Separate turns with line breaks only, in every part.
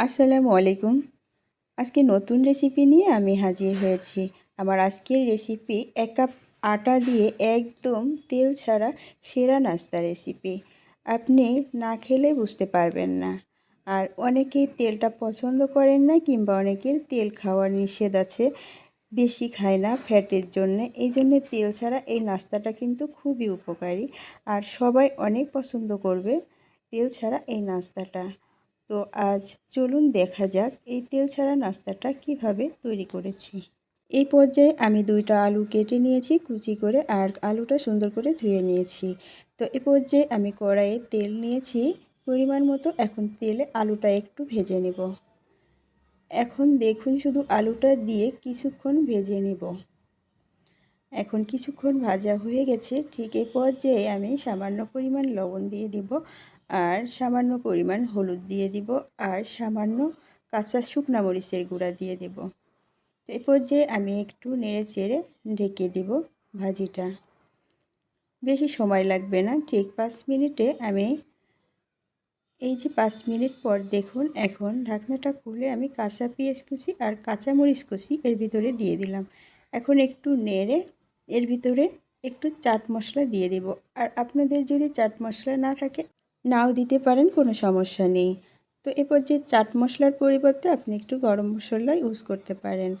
আসসালামু আলাইকুম। আজকে নতুন রেসিপি নিয়ে আমি হাজির হয়েছি। আমার আজকের রেসিপি 1 কাপ আটা দিয়ে একদম তেল ছাড়া সেরা নাস্তা রেসিপি। আপনি না খেলে বুঝতে পারবেন না। আর অনেকেই তেলটা পছন্দ করেন না, কিংবা অনেকের তেল খাওয়ার নিষেধ আছে, বেশি খায় না ফ্যাটের জন্য। এই জন্যে তেল ছাড়া এই নাস্তাটা কিন্তু খুবই উপকারী, আর সবাই অনেক পছন্দ করবে তেল ছাড়া এই নাস্তাটা। তো আজ চলুন দেখা যাক এই তেল ছাড়া নাস্তাটা কিভাবে তৈরি করেছি। এই পর্যায়ে আমি 2টা আলু কেটে নিয়েছি কুচি করে, আর আলুটা সুন্দর করে ধুয়ে নিয়েছি। তো এই পর্যায়ে আমি কড়াইয়ে তেল নিয়েছি পরিমাণ মতো। এখন তেলে আলুটা একটু ভেজে নেব। এখন দেখুন, শুধু আলুটা দিয়ে কিছুক্ষণ ভেজে নেব। এখন কিছুক্ষণ ভাজা হয়ে গেছে। ঠিক এই পর্যায়ে আমি সামান্য পরিমাণ লবণ দিয়ে দিব, আর সামান্য পরিমাণ হলুদ দিয়ে দিব, আর সামান্য কাঁচা শুকনা মরিচের গুঁড়া দিয়ে দেব। তো এই পর্যায়ে আমি একটু নেড়ে চেড়ে ঢেকে দেব ভাজিটা। বেশি সময় লাগবে না, ঠিক 5 মিনিটে আমি এই যে 5 মিনিট পর দেখুন, এখন ঢাকনাটা খুলে আমি কাঁচা পেঁয়াজ কুচি আর কাঁচা মরিচ কুচি এর ভিতরে দিয়ে দিলাম। এখন একটু নেড়ে এর ভিতরে একটু চাট মশলা দিয়ে দেব। আর আপনাদের যদি চাট মশলা না থাকে, নাও দিতে পারেন, কোনো সমস্যা নেই। তো এরপর যে চাট মশলার পরিবর্তে আপনি একটু গরম মশলা ইউজ করতে পারেন,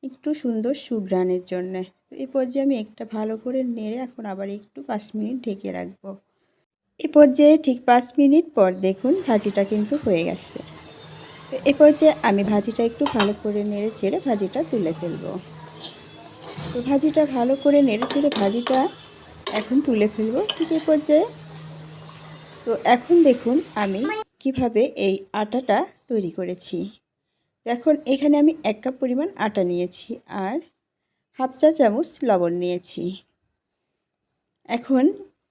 একটু সুন্দর সুঘ্রাণের জন্য। তো এই পর্যায়ে আমি একটা ভালো করে নেড়ে এখন আবার একটু 5 মিনিট ঢেকে রাখবো। এই পর্যায়ে ঠিক 5 মিনিট পর দেখুন ভাজিটা কিন্তু হয়ে গেছে। তো এই পর্যায়ে আমি ভাজিটা একটু ভালো করে নেড়ে চেড়ে ভাজিটা তুলে ফেলবো। তো ভাজিটা ভালো করে নেড়ে চেড়ে ভাজিটা এখন তুলে ফেলবো ঠিক এই পর্যায়ে। তো এখন দেখুন আমি কিভাবে এই আটাটা তৈরি করেছি। এখন এখানে আমি 1 কাপ পরিমাণ আটা নিয়েছি, আর হাফ চা চামচ লবণ নিয়েছি। এখন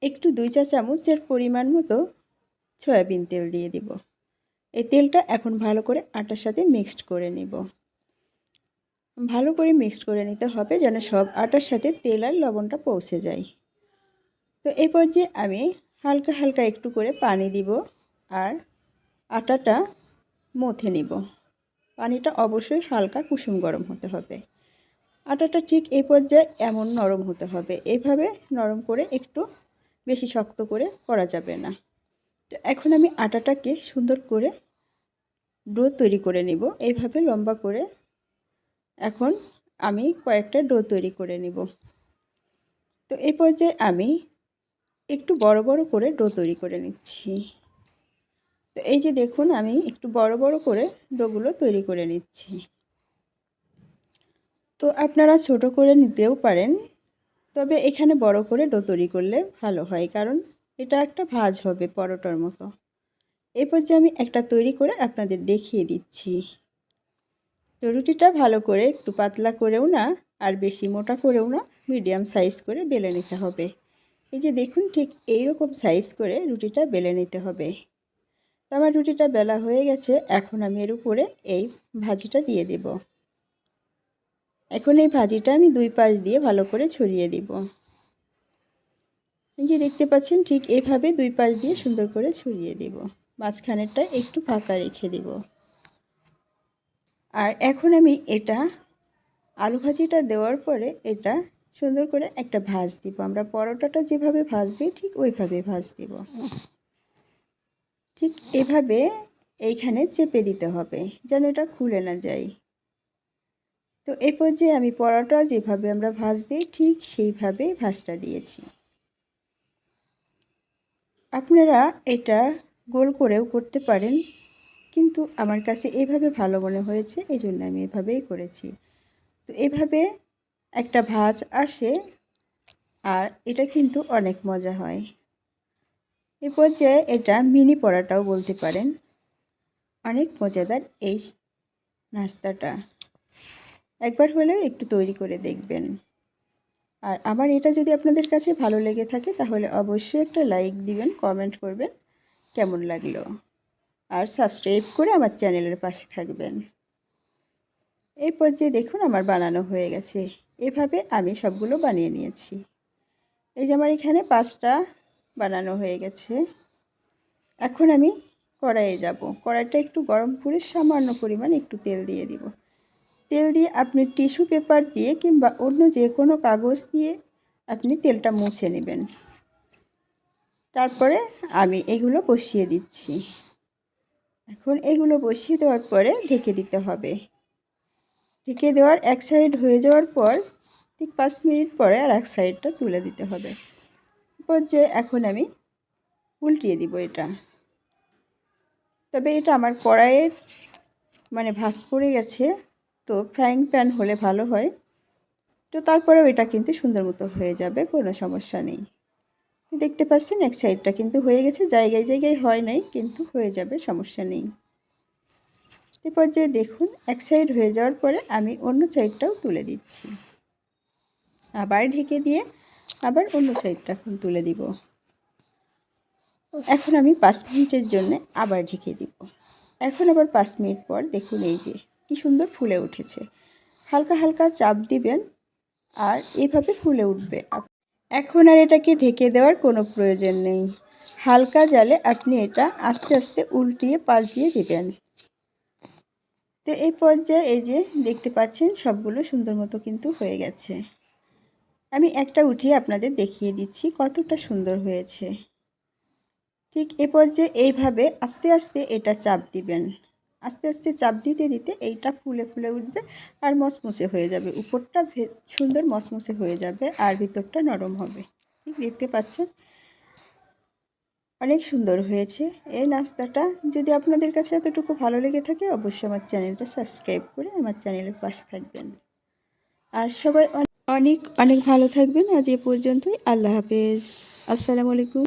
একটু 2 চা চামচের পরিমাণ মতো সয়াবিন তেল দিয়ে দিব। এই তেলটা এখন ভালো করে আটার সাথে মিক্সড করে নেব। ভালো করে মিক্সড করে নিতে হবে, যেন সব আটার সাথে তেল আর লবণটা পৌঁছে যায়। তো এই পর্যায়ে আমি হালকা হালকা একটু করে পানি দিব, আর আটাটা মথে নিব। পানিটা অবশ্যই হালকা কুসুম গরম হতে হবে। আটাটা ঠিক এই পর্যায়ে এমন নরম হতে হবে, এইভাবে নরম করে, একটু বেশি শক্ত করে করা যাবে না। তো এখন আমি আটাটাকে সুন্দর করে ডো তৈরি করে নিব, এইভাবে লম্বা করে। এখন আমি কয়েকটা ডো তৈরি করে নিব। তো এই পর্যায়ে আমি একটু বড় বড় করে ডো তৈরি করে নিচ্ছি। তো এই যে দেখুন, আমি একটু বড় বড় করে ডোগুলো তৈরি করে নিচ্ছি। তো আপনারা ছোট করে নিতেও পারেন, তবে এখানে বড় করে ডো তৈরি করলে ভালো হয়, কারণ এটা একটা ভাজ হবে পরোটার মতো। এই পর্যায়ে আমি একটা তৈরি করে আপনাদের দেখিয়ে দিচ্ছি। তো রুটিটা ভালো করে একটু পাতলা করেও না, আর বেশি মোটা করেও না, মিডিয়াম সাইজ করে বেলে নিতে হবে। এই যে দেখুন, ঠিক এই রকম সাইজ করে রুটিটা বেলে নিতে হবে। তো আমার রুটিটা বেলা হয়ে গেছে। এখন আমি এর উপরে এই ভাজিটা দিয়ে দেব। এখন এই ভাজিটা আমি 2 পাশ দিয়ে ভালো করে ছড়িয়ে দিব। এই যে দেখতে পাচ্ছেন, ঠিক এইভাবে 2 পাশ দিয়ে সুন্দর করে ছড়িয়ে দেব। মাঝখানেরটা একটু ফাঁকা রেখে দেব। আর এখন আমি এটা আলু ভাজিটা দেওয়ার পরে এটা সুন্দর করে একটা ভাঁজ দিব। আমরা পরোটাটা যেভাবে ভাঁজ দিই, ঠিক ওইভাবে ভাঁজ দিব। ঠিক এভাবে এইখানে চেপে দিতে হবে, যেন এটা খুলে না যায়। তো এই পর্যায়ে আমি পরোটা যেভাবে আমরা ভাঁজ দিই, ঠিক সেইভাবে ভাঁজটা দিয়েছি। আপনারা এটা গোল করেও করতে পারেন, কিন্তু আমার কাছে এইভাবে ভালো মনে হয়েছে, এই জন্য আমি এভাবেই করেছি। তো এভাবে একটা ভাঁজ আসে, আর এটা কিন্তু অনেক মজা হয়। এ পর্যায়ে এটা মিনি পরোটাও বলতে পারেন। অনেক মজাদার এই নাস্তাটা, একবার হলেও একটু তৈরি করে দেখবেন। আর আমার এটা যদি আপনাদের কাছে ভালো লেগে থাকে, তাহলে অবশ্যই একটা লাইক দিবেন, কমেন্ট করবেন কেমন লাগলো, আর সাবস্ক্রাইব করে আমার চ্যানেলের পাশে থাকবেন। এই পর্যায়ে দেখুন আমার বানানো হয়ে গেছে। এভাবে আমি সবগুলো বানিয়ে নিয়েছি। এই যে আমার এখানে 5টা বানানো হয়ে গেছে। এখন আমি কড়াইয়ে যাব। কড়াইটা একটু গরম করে সামান্য পরিমাণ একটু তেল দিয়ে দিব। তেল দিয়ে আপনি টিস্যু পেপার দিয়ে কিংবা অন্য যে কোনো কাগজ দিয়ে আপনি তেলটা মুছে নেবেন। তারপরে আমি এগুলো বসিয়ে দিচ্ছি। এখন এগুলো বসিয়ে দেওয়ার পরে ঢেকে দিতে হবে। ঢেকে দেওয়ার এক সাইড হয়ে যাওয়ার পর ঠিক 5 মিনিট পরে আর এক সাইডটা তুলে দিতে হবে। যে এখন আমি উল্টিয়ে দিব এটা। তবে এটা আমার কড়াইয়ে ভাঁজ পড়ে গেছে, তো ফ্রাইং প্যান হলে ভালো হয়। তো তারপরেও এটা কিন্তু সুন্দর মতো হয়ে যাবে, কোনো সমস্যা নেই। দেখতে পাচ্ছেন এক সাইডটা কিন্তু হয়ে গেছে, জায়গায় জায়গায় হয় নাই, কিন্তু হয়ে যাবে, সমস্যা নেই। এরপর যে দেখুন এক সাইড হয়ে যাওয়ার পরে আমি অন্য সাইডটাও তুলে দিচ্ছি। আবার ঢেকে দিয়ে আবার অন্য সাইডটা এখন তুলে দিব। এখন আমি 5 মিনিটের জন্য আবার ঢেকে দিব। এখন আবার 5 মিনিট পর দেখুন এই যে কি সুন্দর ফুলে উঠেছে। হালকা হালকা চাপ দিবেন আর এভাবে ফুলে উঠবে। এখন আর এটাকে ঢেকে দেওয়ার কোনো প্রয়োজন নেই। হালকা জালে আপনি এটা আস্তে আস্তে উল্টিয়ে পাল্টিয়ে দিবেন। তো এই পর্যায়ে এই যে দেখতে পাচ্ছেন সবগুলো সুন্দর মতো কিন্তু হয়ে গেছে। আমি একটা উঠিয়ে আপনাদের দেখিয়ে দিচ্ছি কতটা সুন্দর হয়েছে। ঠিক এ পর্যায়ে এইভাবে আস্তে আস্তে এটা চাপ দিবেন। আস্তে আস্তে চাপ দিতে দিতে এইটা ফুলে ফুলে উঠবে আর মচমচে হয়ে যাবে। উপরটা সুন্দর মচমচে হয়ে যাবে আর ভিতরটা নরম হবে। ঠিক দেখতে পাচ্ছেন অনেক সুন্দর হয়েছে এই নাস্তাটা। যদি আপনাদের কাছে এতটুকু ভালো লেগে থাকে অবশ্যই আমার চ্যানেলটা সাবস্ক্রাইব করে আমার চ্যানেলের পাশে থাকবেন। আর সবাই অনেক অনেক ভালো থাকবেন। আজ এ পর্যন্তই। আল্লাহ হাফেজ। আসসালামু আলাইকুম।